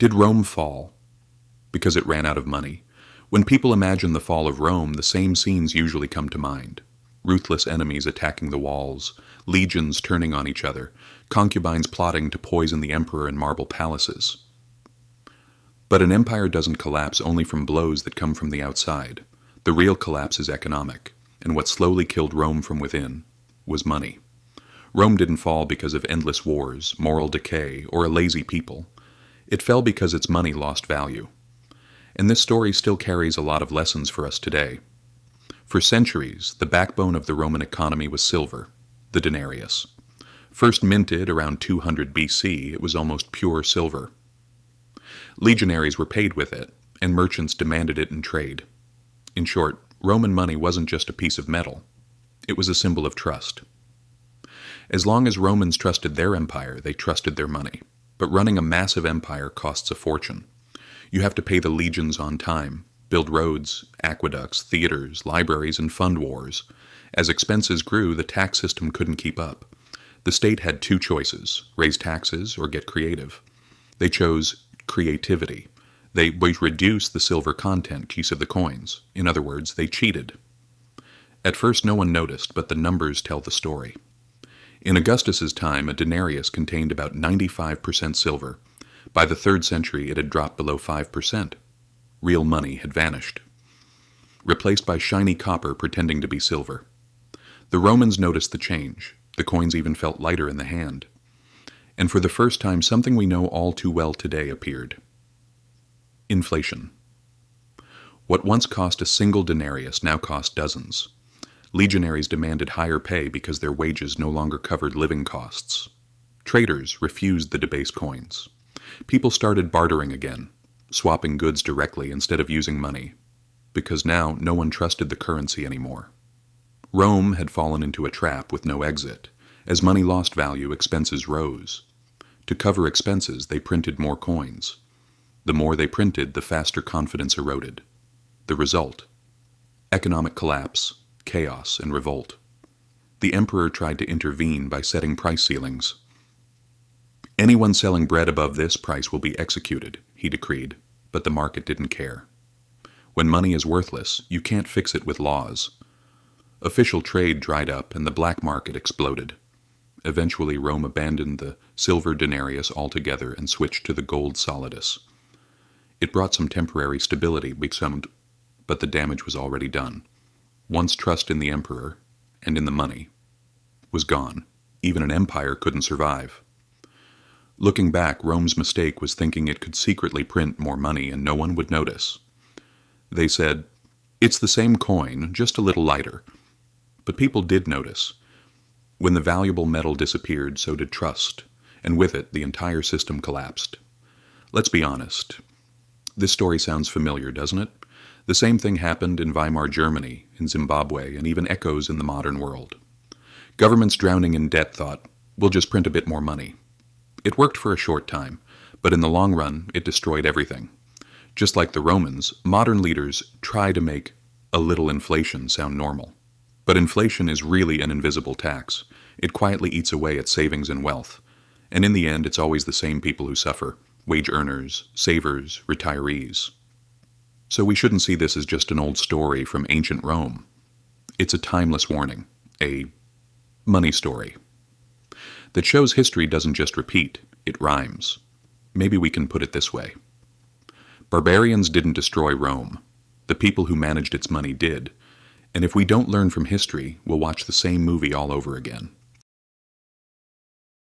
Did Rome fall because it ran out of money? When people imagine the fall of Rome, the same scenes usually come to mind. Ruthless enemies attacking the walls, legions turning on each other, concubines plotting to poison the emperor in marble palaces. But an empire doesn't collapse only from blows that come from the outside. The real collapse is economic, and what slowly killed Rome from within was money. Rome didn't fall because of endless wars, moral decay, or a lazy people. It fell because its money lost value. And this story still carries a lot of lessons for us today. For centuries, the backbone of the Roman economy was silver, the denarius. First minted around 200 BC, it was almost pure silver. Legionaries were paid with it, and merchants demanded it in trade. In short, Roman money wasn't just a piece of metal. It was a symbol of trust. As long as Romans trusted their empire, they trusted their money. But running a massive empire costs a fortune. You have to pay the legions on time, build roads, aqueducts, theaters, libraries, and fund wars. As expenses grew, the tax system couldn't keep up. The state had two choices: raise taxes or get creative. They chose creativity. They reduced the silver content piece of the coins. In other words, they cheated. At first no one noticed, but the numbers tell the story. In Augustus's time, a denarius contained about 95% silver. By the 3rd century, it had dropped below 5%. Real money had vanished, replaced by shiny copper pretending to be silver. The Romans noticed the change. The coins even felt lighter in the hand. And for the first time, something we know all too well today appeared. Inflation. What once cost a single denarius now cost dozens. Legionaries demanded higher pay because their wages no longer covered living costs. Traders refused the debased coins. People started bartering again, swapping goods directly instead of using money, because now no one trusted the currency anymore. Rome had fallen into a trap with no exit. As money lost value, expenses rose. To cover expenses, they printed more coins. The more they printed, the faster confidence eroded. The result: economic collapse, chaos, and revolt. The emperor tried to intervene by setting price ceilings. Anyone selling bread above this price will be executed, he decreed, but the market didn't care. When money is worthless, you can't fix it with laws. Official trade dried up and the black market exploded. Eventually, Rome abandoned the silver denarius altogether and switched to the gold solidus. It brought some temporary stability, but the damage was already done. Once trust in the emperor, and in the money, was gone. Even an empire couldn't survive. Looking back, Rome's mistake was thinking it could secretly print more money and no one would notice. They said, "It's the same coin, just a little lighter." But people did notice. When the valuable metal disappeared, so did trust, and with it, the entire system collapsed. Let's be honest. This story sounds familiar, doesn't it? The same thing happened in Weimar Germany, in Zimbabwe, and even echoes in the modern world. Governments drowning in debt thought, "We'll just print a bit more money." It worked for a short time, but in the long run, it destroyed everything. Just like the Romans, modern leaders try to make a little inflation sound normal. But inflation is really an invisible tax. It quietly eats away at savings and wealth. And in the end, it's always the same people who suffer: wage earners, savers, retirees. So we shouldn't see this as just an old story from ancient Rome. It's a timeless warning, a money story, that shows history doesn't just repeat, it rhymes. Maybe we can put it this way. Barbarians didn't destroy Rome. The people who managed its money did. And if we don't learn from history, we'll watch the same movie all over again.